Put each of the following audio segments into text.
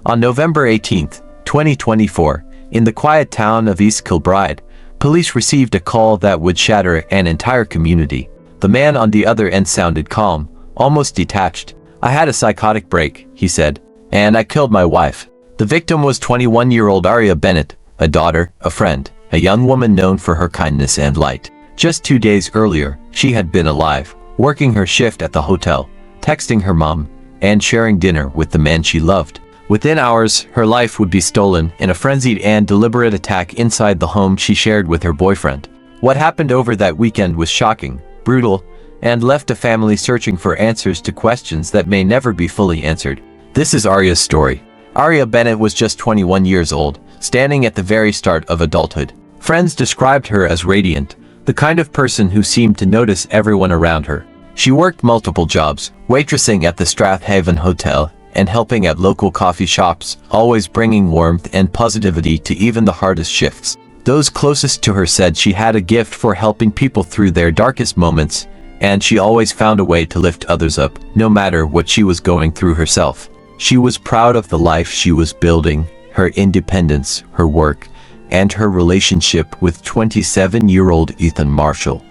On November 18, 2024, in the quiet town of East Kilbride, police received a call that would shatter an entire community. The man on the other end sounded calm, almost detached. "I had a psychotic break," he said, "and I killed my wife." The victim was 21-year-old Aria Bennett, a daughter, a friend, a young woman known for her kindness and light. Just 2 days earlier, she had been alive, working her shift at the hotel, texting her mom, and sharing dinner with the man she loved. Within hours, her life would be stolen in a frenzied and deliberate attack inside the home she shared with her boyfriend. What happened over that weekend was shocking, brutal, and left a family searching for answers to questions that may never be fully answered. This is Aria's story. Aria Bennett was just 21 years old, standing at the very start of adulthood. Friends described her as radiant, the kind of person who seemed to notice everyone around her. She worked multiple jobs, waitressing at the Strathaven Hotel and helping at local coffee shops, always bringing warmth and positivity to even the hardest shifts. Those closest to her said she had a gift for helping people through their darkest moments, and she always found a way to lift others up, no matter what she was going through herself. She was proud of the life she was building, her independence, her work, and her relationship with 27-year-old Ethan Marshall,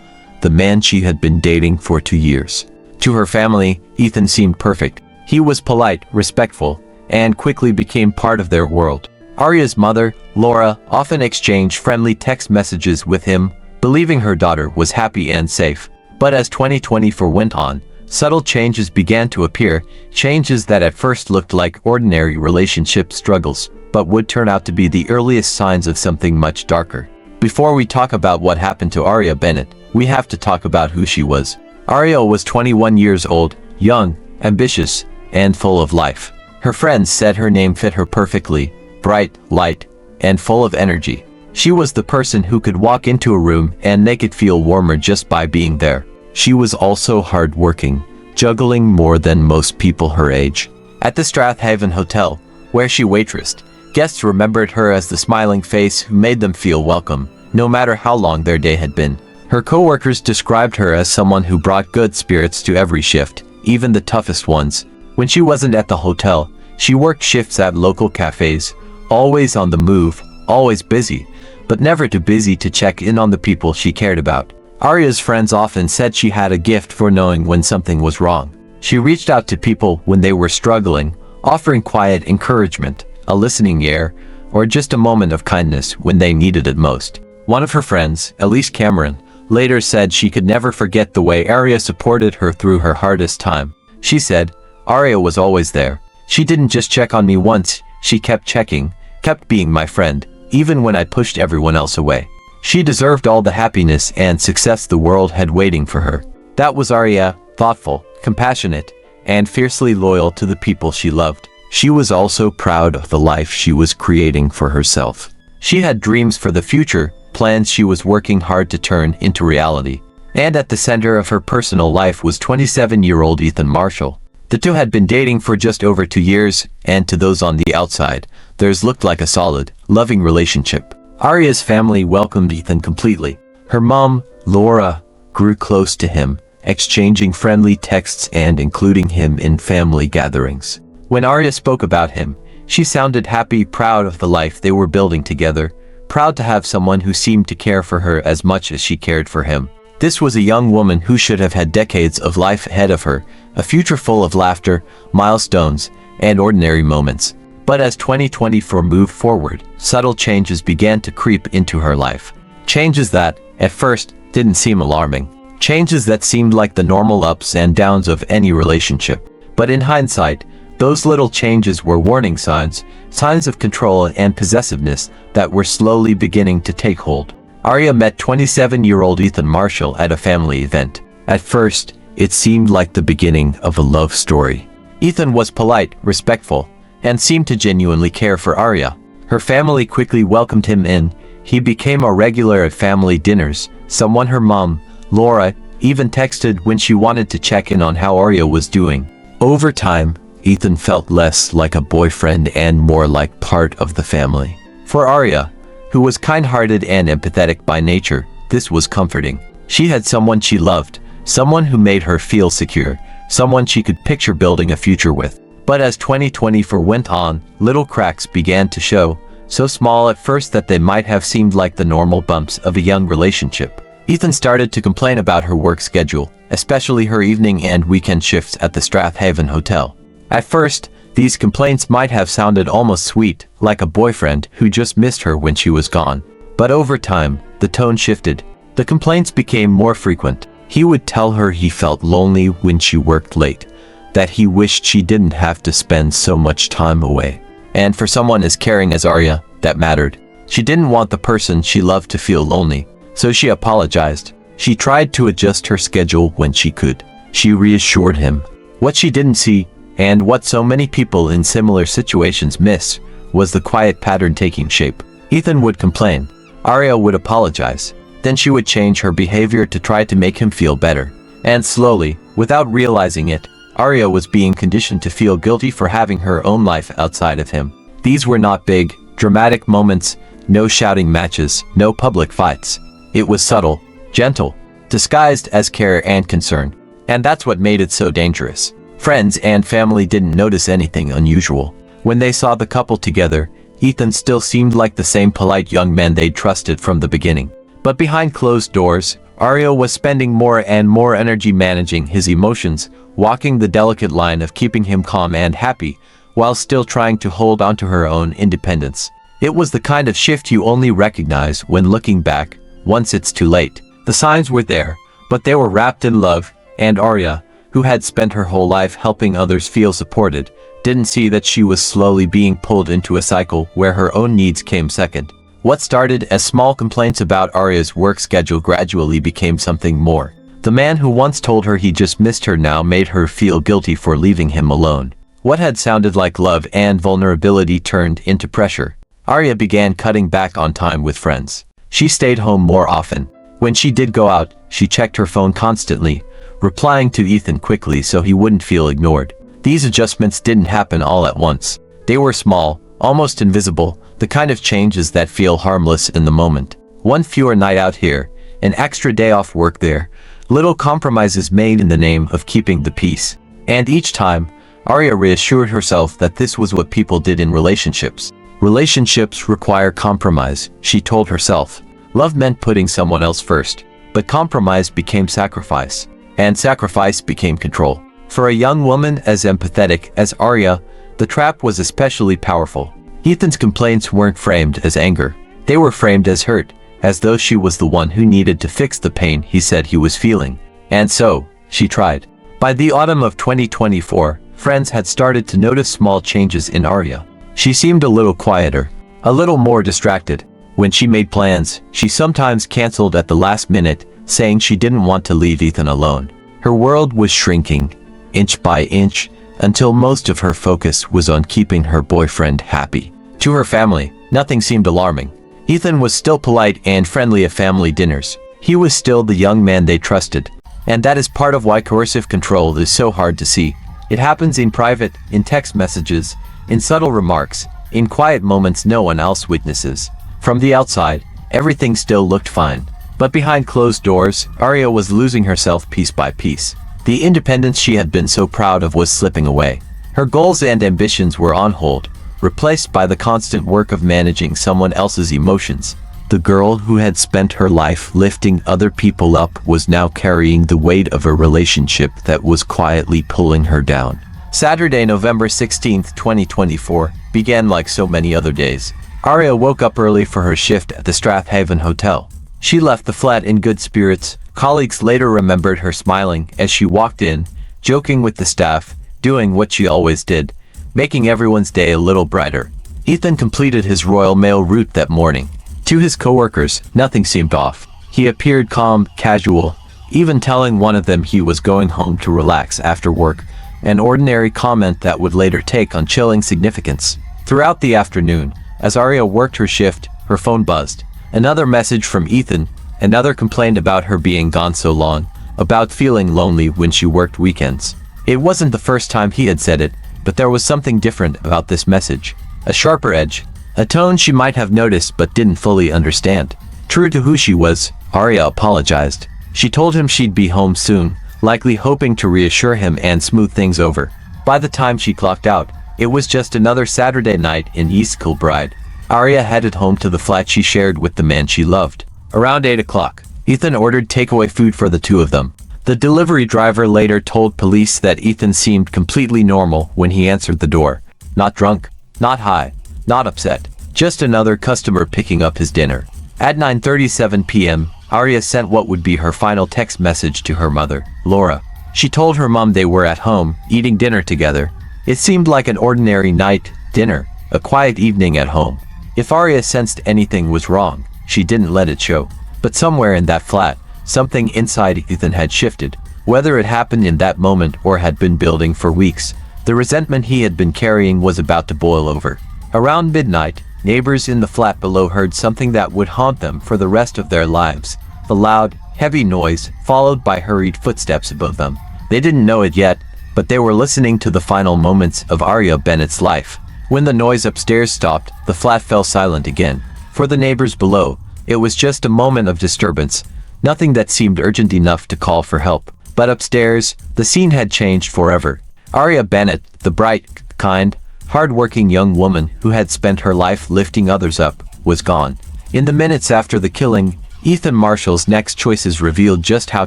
the man she had been dating for 2 years. To her family, Ethan seemed perfect. He was polite, respectful, and quickly became part of their world. Aria's mother, Laura, often exchanged friendly text messages with him, believing her daughter was happy and safe. But as 2024 went on, subtle changes began to appear, changes that at first looked like ordinary relationship struggles, but would turn out to be the earliest signs of something much darker. Before we talk about what happened to Aria Bennett, we have to talk about who she was. Aria was 21 years old, young, ambitious, and full of life. Her friends said her name fit her perfectly, bright, light, and full of energy. She was the person who could walk into a room and make it feel warmer just by being there. She was also hardworking, juggling more than most people her age. At the Strathaven Hotel, where she waitressed, guests remembered her as the smiling face who made them feel welcome, no matter how long their day had been. Her co-workers described her as someone who brought good spirits to every shift, even the toughest ones. When she wasn't at the hotel, she worked shifts at local cafes, always on the move, always busy, but never too busy to check in on the people she cared about. Aria's friends often said she had a gift for knowing when something was wrong. She reached out to people when they were struggling, offering quiet encouragement, a listening ear, or just a moment of kindness when they needed it most. One of her friends, Elise Cameron, later said she could never forget the way Aria supported her through her hardest time. She said, "Aria was always there. She didn't just check on me once, she kept checking, kept being my friend, even when I pushed everyone else away." She deserved all the happiness and success the world had waiting for her. That was Aria, thoughtful, compassionate, and fiercely loyal to the people she loved. She was also proud of the life she was creating for herself. She had dreams for the future, plans she was working hard to turn into reality. And at the center of her personal life was 27-year-old Ethan Marshall. The two had been dating for just over 2 years, and to those on the outside, theirs looked like a solid, loving relationship. Aria's family welcomed Ethan completely. Her mom, Laura, grew close to him, exchanging friendly texts and including him in family gatherings. When Aria spoke about him, she sounded happy, proud of the life they were building together, proud to have someone who seemed to care for her as much as she cared for him. This was a young woman who should have had decades of life ahead of her, a future full of laughter, milestones, and ordinary moments. But as 2024 moved forward, subtle changes began to creep into her life. Changes that, at first, didn't seem alarming. Changes that seemed like the normal ups and downs of any relationship. But in hindsight, those little changes were warning signs, signs of control and possessiveness that were slowly beginning to take hold. Aria met 27-year-old Ethan Marshall at a family event. At first, it seemed like the beginning of a love story. Ethan was polite, respectful, and seemed to genuinely care for Aria. Her family quickly welcomed him in. He became a regular at family dinners, someone her mom, Laura, even texted when she wanted to check in on how Aria was doing. Over time, Ethan felt less like a boyfriend and more like part of the family. For Aria, who was kind-hearted and empathetic by nature, this was comforting. She had someone she loved, someone who made her feel secure, someone she could picture building a future with. But as 2024 went on, little cracks began to show, so small at first that they might have seemed like the normal bumps of a young relationship. Ethan started to complain about her work schedule, especially her evening and weekend shifts at the Strathaven Hotel. At first, these complaints might have sounded almost sweet, like a boyfriend who just missed her when she was gone. But over time, the tone shifted. The complaints became more frequent. He would tell her he felt lonely when she worked late, that he wished she didn't have to spend so much time away. And for someone as caring as Aria, that mattered. She didn't want the person she loved to feel lonely, so she apologized. She tried to adjust her schedule when she could. She reassured him. What she didn't see, and what so many people in similar situations miss, was the quiet pattern taking shape. Ethan would complain. Aria would apologize. Then she would change her behavior to try to make him feel better. And slowly, without realizing it, Aria was being conditioned to feel guilty for having her own life outside of him. These were not big, dramatic moments, no shouting matches, no public fights. It was subtle, gentle, disguised as care and concern. And that's what made it so dangerous. Friends and family didn't notice anything unusual. When they saw the couple together, Ethan still seemed like the same polite young man they'd trusted from the beginning. But behind closed doors, Aria was spending more and more energy managing his emotions, walking the delicate line of keeping him calm and happy, while still trying to hold on to her own independence. It was the kind of shift you only recognize when looking back, once it's too late. The signs were there, but they were wrapped in love, and Aria, who had spent her whole life helping others feel supported, didn't see that she was slowly being pulled into a cycle where her own needs came second. What started as small complaints about Aria's work schedule gradually became something more. The man who once told her he just missed her now made her feel guilty for leaving him alone. What had sounded like love and vulnerability turned into pressure. Aria began cutting back on time with friends. She stayed home more often. When she did go out, she checked her phone constantly, replying to Ethan quickly so he wouldn't feel ignored. These adjustments didn't happen all at once. They were small, almost invisible, the kind of changes that feel harmless in the moment. One fewer night out here, an extra day off work there, little compromises made in the name of keeping the peace. And each time, Aria reassured herself that this was what people did in relationships. Relationships require compromise, she told herself. Love meant putting someone else first, but compromise became sacrifice. And sacrifice became control. For a young woman as empathetic as Aria, the trap was especially powerful. Ethan's complaints weren't framed as anger. They were framed as hurt, as though she was the one who needed to fix the pain he said he was feeling. And so, she tried. By the autumn of 2024, friends had started to notice small changes in Aria. She seemed a little quieter, a little more distracted. When she made plans, she sometimes canceled at the last minute, saying she didn't want to leave Ethan alone. Her world was shrinking, inch by inch, until most of her focus was on keeping her boyfriend happy. To her family, nothing seemed alarming. Ethan was still polite and friendly at family dinners. He was still the young man they trusted. And that is part of why coercive control is so hard to see. It happens in private, in text messages, in subtle remarks, in quiet moments no one else witnesses. From the outside, everything still looked fine. But behind closed doors, Aria was losing herself piece by piece. The independence she had been so proud of was slipping away. Her goals and ambitions were on hold, replaced by the constant work of managing someone else's emotions. The girl who had spent her life lifting other people up was now carrying the weight of a relationship that was quietly pulling her down. Saturday, November 16, 2024, began like so many other days. Aria woke up early for her shift at the Strathaven Hotel. She left the flat in good spirits. Colleagues later remembered her smiling as she walked in, joking with the staff, doing what she always did, making everyone's day a little brighter. Ethan completed his Royal Mail route that morning. To his coworkers, nothing seemed off. He appeared calm, casual, even telling one of them he was going home to relax after work, an ordinary comment that would later take on chilling significance. Throughout the afternoon, as Aria worked her shift, her phone buzzed. Another message from Ethan. Another complained about her being gone so long, about feeling lonely when she worked weekends. It wasn't the first time he had said it, but there was something different about this message. A sharper edge. A tone she might have noticed but didn't fully understand. True to who she was, Aria apologized. She told him she'd be home soon, likely hoping to reassure him and smooth things over. By the time she clocked out, it was just another Saturday night in East Kilbride. Aria headed home to the flat she shared with the man she loved. Around 8 o'clock, Ethan ordered takeaway food for the two of them. The delivery driver later told police that Ethan seemed completely normal when he answered the door. Not drunk, not high, not upset, just another customer picking up his dinner. At 9:37 p.m., Aria sent what would be her final text message to her mother, Laura. She told her mom they were at home, eating dinner together. It seemed like an ordinary night, dinner, a quiet evening at home. If Aria sensed anything was wrong, she didn't let it show. But somewhere in that flat, something inside Ethan had shifted. Whether it happened in that moment or had been building for weeks, the resentment he had been carrying was about to boil over. Around midnight, neighbors in the flat below heard something that would haunt them for the rest of their lives. A loud, heavy noise, followed by hurried footsteps above them. They didn't know it yet, but they were listening to the final moments of Aria Bennett's life. When the noise upstairs stopped, the flat fell silent again. For the neighbors below, it was just a moment of disturbance, nothing that seemed urgent enough to call for help. But upstairs, the scene had changed forever. Aria Bennett, the bright, kind, hard-working young woman who had spent her life lifting others up, was gone. In the minutes after the killing, Ethan Marshall's next choices revealed just how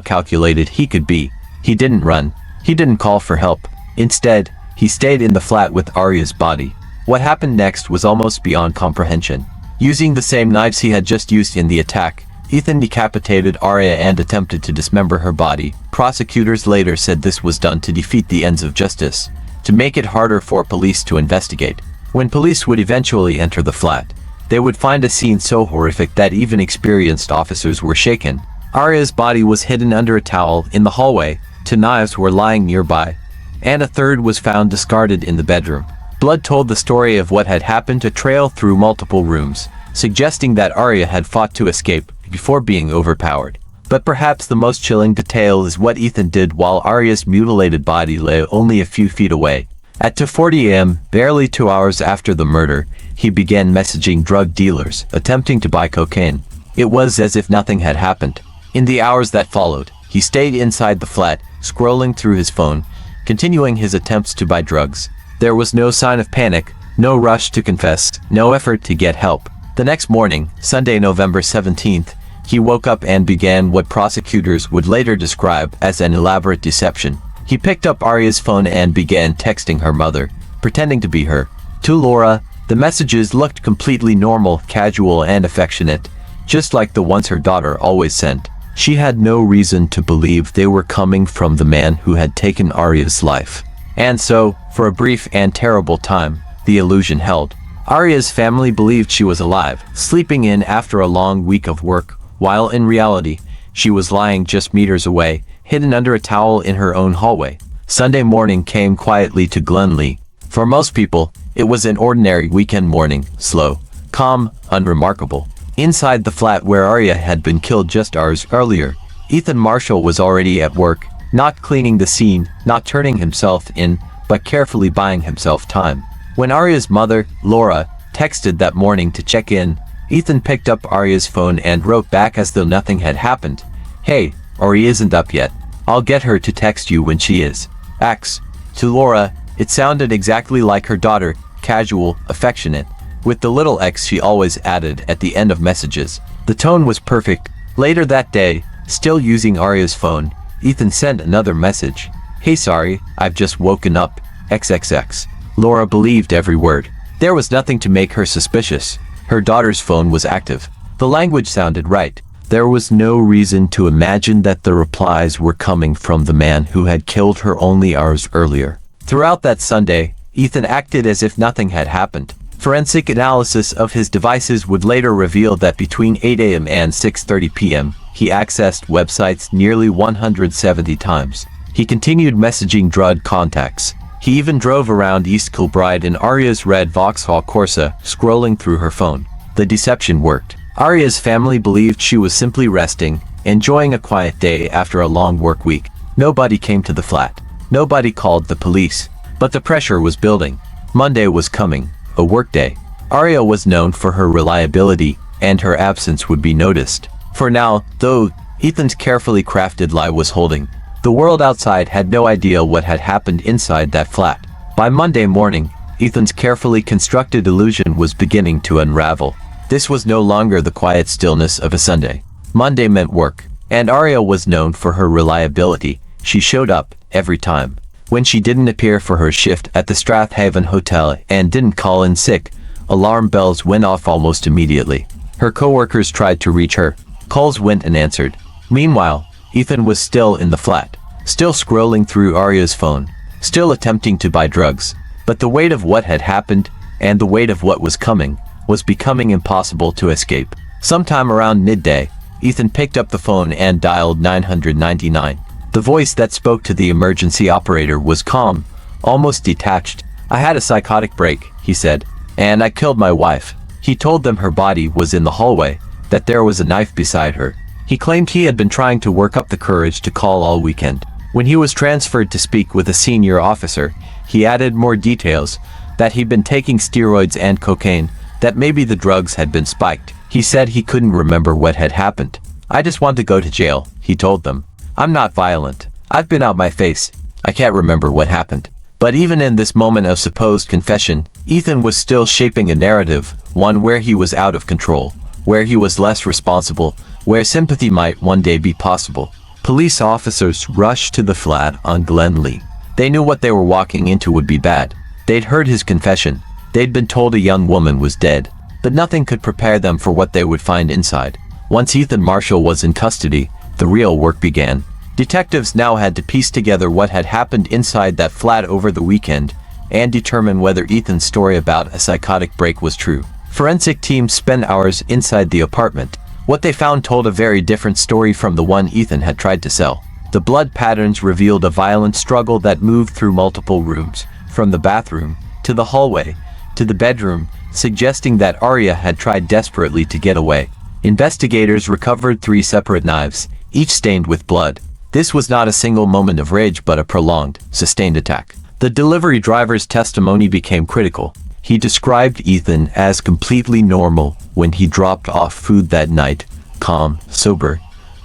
calculated he could be. He didn't run. He didn't call for help. Instead, he stayed in the flat with Aria's body. What happened next was almost beyond comprehension. Using the same knives he had just used in the attack, Ethan decapitated Aria and attempted to dismember her body. Prosecutors later said this was done to defeat the ends of justice, to make it harder for police to investigate. When police would eventually enter the flat, they would find a scene so horrific that even experienced officers were shaken. Aria's body was hidden under a towel in the hallway, two knives were lying nearby, and a third was found discarded in the bedroom. Blood told the story of what had happened to trail through multiple rooms, suggesting that Aria had fought to escape before being overpowered. But perhaps the most chilling detail is what Ethan did while Aria's mutilated body lay only a few feet away. At 2:40 a.m., barely 2 hours after the murder, he began messaging drug dealers, attempting to buy cocaine. It was as if nothing had happened. In the hours that followed, he stayed inside the flat, scrolling through his phone, continuing his attempts to buy drugs. There was no sign of panic, no rush to confess, no effort to get help. The next morning, Sunday, November 17th, he woke up and began what prosecutors would later describe as an elaborate deception. He picked up Aria's phone and began texting her mother, pretending to be her. To Laura, the messages looked completely normal, casual, and affectionate, just like the ones her daughter always sent. She had no reason to believe they were coming from the man who had taken Aria's life. And so, for a brief and terrible time, the illusion held. Aria's family believed she was alive, sleeping in after a long week of work, while in reality, she was lying just meters away, hidden under a towel in her own hallway. Sunday morning came quietly to Glenlee. For most people, it was an ordinary weekend morning, slow, calm, unremarkable. Inside the flat where Aria had been killed just hours earlier, Ethan Marshall was already at work, not cleaning the scene, not turning himself in, but carefully buying himself time. When Aria's mother, Laura, texted that morning to check in, Ethan picked up Aria's phone and wrote back as though nothing had happened. "Hey, Aria isn't up yet. I'll get her to text you when she is." X. To Laura, it sounded exactly like her daughter, casual, affectionate, with the little X she always added at the end of messages. The tone was perfect. Later that day, still using Aria's phone, Ethan sent another message. "Hey, sorry, I've just woken up, XXX. Laura believed every word. There was nothing to make her suspicious. Her daughter's phone was active. The language sounded right. There was no reason to imagine that the replies were coming from the man who had killed her only hours earlier. Throughout that Sunday, Ethan acted as if nothing had happened. Forensic analysis of his devices would later reveal that between 8 a.m. and 6:30 p.m., he accessed websites nearly 170 times. He continued messaging drug contacts. He even drove around East Kilbride in Aria's red Vauxhall Corsa, scrolling through her phone. The deception worked. Aria's family believed she was simply resting, enjoying a quiet day after a long work week. Nobody came to the flat. Nobody called the police. But the pressure was building. Monday was coming, a workday. Aria was known for her reliability, and her absence would be noticed. For now, though, Ethan's carefully crafted lie was holding. The world outside had no idea what had happened inside that flat. By Monday morning, Ethan's carefully constructed illusion was beginning to unravel. This was no longer the quiet stillness of a Sunday. Monday meant work, and Aria was known for her reliability. She showed up every time. When she didn't appear for her shift at the Strathaven Hotel and didn't call in sick, alarm bells went off almost immediately. Her co-workers tried to reach her. Calls went unanswered. Meanwhile, Ethan was still in the flat, still scrolling through Aria's phone, still attempting to buy drugs. But the weight of what had happened, and the weight of what was coming, was becoming impossible to escape. Sometime around midday, Ethan picked up the phone and dialed 999. The voice that spoke to the emergency operator was calm, almost detached. "I had a psychotic break," he said, "and I killed my wife." He told them her body was in the hallway, that there was a knife beside her. He claimed he had been trying to work up the courage to call all weekend. When he was transferred to speak with a senior officer, he added more details, that he'd been taking steroids and cocaine, that maybe the drugs had been spiked. He said he couldn't remember what had happened. "I just want to go to jail," he told them. "I'm not violent. I've been out my face. I can't remember what happened." But even in this moment of supposed confession, Ethan was still shaping a narrative, one where he was out of control, where he was less responsible, where sympathy might one day be possible. Police officers rushed to the flat on Glenlee. They knew what they were walking into would be bad. They'd heard his confession. They'd been told a young woman was dead, but nothing could prepare them for what they would find inside. Once Ethan Marshall was in custody, the real work began. Detectives now had to piece together what had happened inside that flat over the weekend and determine whether Ethan's story about a psychotic break was true. Forensic teams spent hours inside the apartment. What they found told a very different story from the one Ethan had tried to sell. The blood patterns revealed a violent struggle that moved through multiple rooms, from the bathroom, to the hallway, to the bedroom, suggesting that Aria had tried desperately to get away. Investigators recovered 3 separate knives, each stained with blood. This was not a single moment of rage but a prolonged, sustained attack. The delivery driver's testimony became critical. He described Ethan as completely normal when he dropped off food that night, calm, sober,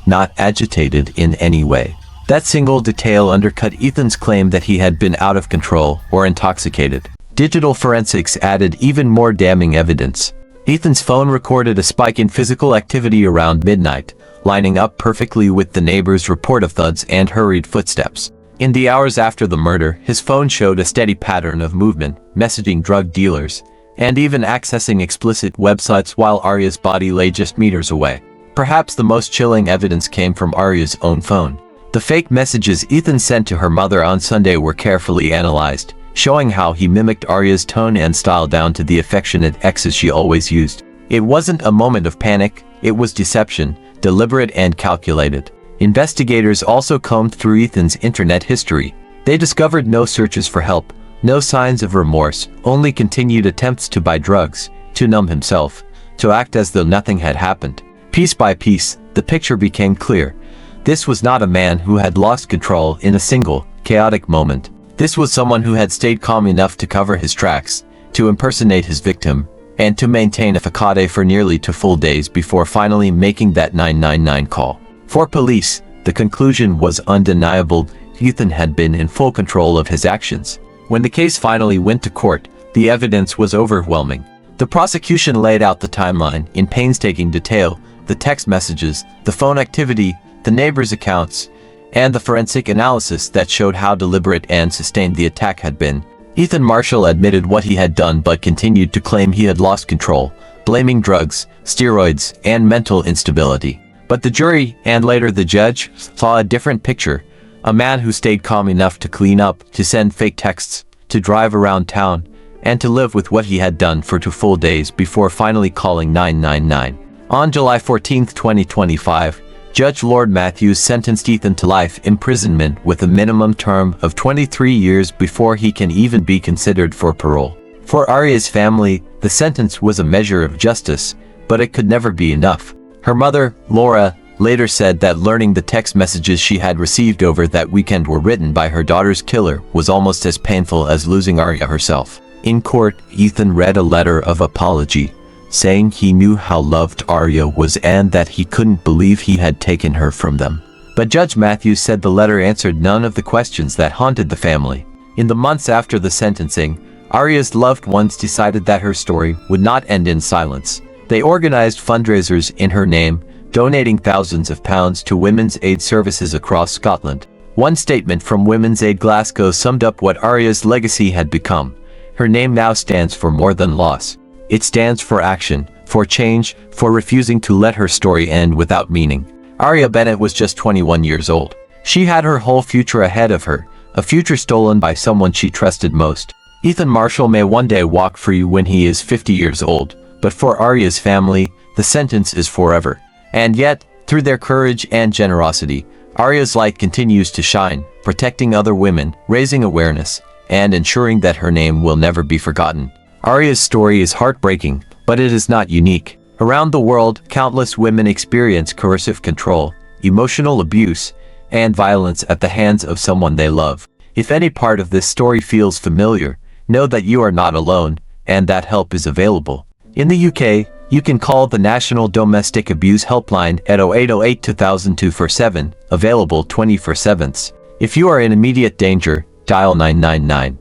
not agitated in any way. That single detail undercut Ethan's claim that he had been out of control or intoxicated. Digital forensics added even more damning evidence. Ethan's phone recorded a spike in physical activity around midnight, lining up perfectly with the neighbor's report of thuds and hurried footsteps. In the hours after the murder, his phone showed a steady pattern of movement, messaging drug dealers, and even accessing explicit websites while Aria's body lay just meters away. Perhaps the most chilling evidence came from Aria's own phone. The fake messages Ethan sent to her mother on Sunday were carefully analyzed, showing how he mimicked Aria's tone and style down to the affectionate X's she always used. It wasn't a moment of panic, it was deception, deliberate and calculated. Investigators also combed through Ethan's internet history. They discovered no searches for help, no signs of remorse, only continued attempts to buy drugs, to numb himself, to act as though nothing had happened. Piece by piece, the picture became clear. This was not a man who had lost control in a single, chaotic moment. This was someone who had stayed calm enough to cover his tracks, to impersonate his victim, and to maintain a facade for nearly 2 full days before finally making that 999 call. For police, the conclusion was undeniable. Ethan had been in full control of his actions. When the case finally went to court, the evidence was overwhelming. The prosecution laid out the timeline in painstaking detail, the text messages, the phone activity, the neighbors' accounts, and the forensic analysis that showed how deliberate and sustained the attack had been. Ethan Marshall admitted what he had done but continued to claim he had lost control, blaming drugs, steroids, and mental instability. But the jury, and later the judge, saw a different picture. A man who stayed calm enough to clean up, to send fake texts, to drive around town, and to live with what he had done for 2 full days before finally calling 999. On July 14, 2025, Judge Lord Matthews sentenced Ethan to life imprisonment with a minimum term of 23 years before he can even be considered for parole. For Aria's family, the sentence was a measure of justice, but it could never be enough. Her mother, Laura, later said that learning the text messages she had received over that weekend were written by her daughter's killer was almost as painful as losing Aria herself. In court, Ethan read a letter of apology, saying he knew how loved Aria was and that he couldn't believe he had taken her from them. But Judge Matthews said the letter answered none of the questions that haunted the family. In the months after the sentencing, Aria's loved ones decided that her story would not end in silence. They organized fundraisers in her name, donating thousands of pounds to women's aid services across Scotland. One statement from Women's Aid Glasgow summed up what Aria's legacy had become. Her name now stands for more than loss. It stands for action, for change, for refusing to let her story end without meaning. Aria Bennett was just 21 years old. She had her whole future ahead of her, a future stolen by someone she trusted most. Ethan Marshall may one day walk free when he is 50 years old, but for Aria's family, the sentence is forever. And yet, through their courage and generosity, Aria's light continues to shine, protecting other women, raising awareness, and ensuring that her name will never be forgotten. Aria's story is heartbreaking, but it is not unique. Around the world, countless women experience coercive control, emotional abuse, and violence at the hands of someone they love. If any part of this story feels familiar, know that you are not alone, and that help is available. In the UK, you can call the National Domestic Abuse Helpline at 0808 2000 247, available 24/7. If you are in immediate danger, dial 999.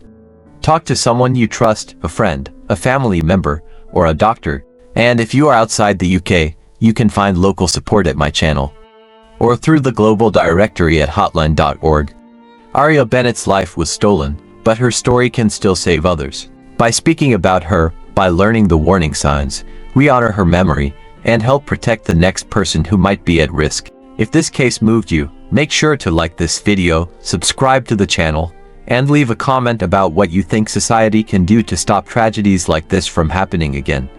Talk to someone you trust, a friend, a family member, or a doctor. And if you are outside the UK, you can find local support at my channel, or through the global directory at hotline.org. Aria Bennett's life was stolen, but her story can still save others. By speaking about her, by learning the warning signs, we honor her memory and help protect the next person who might be at risk. If this case moved you, make sure to like this video, subscribe to the channel, and leave a comment about what you think society can do to stop tragedies like this from happening again.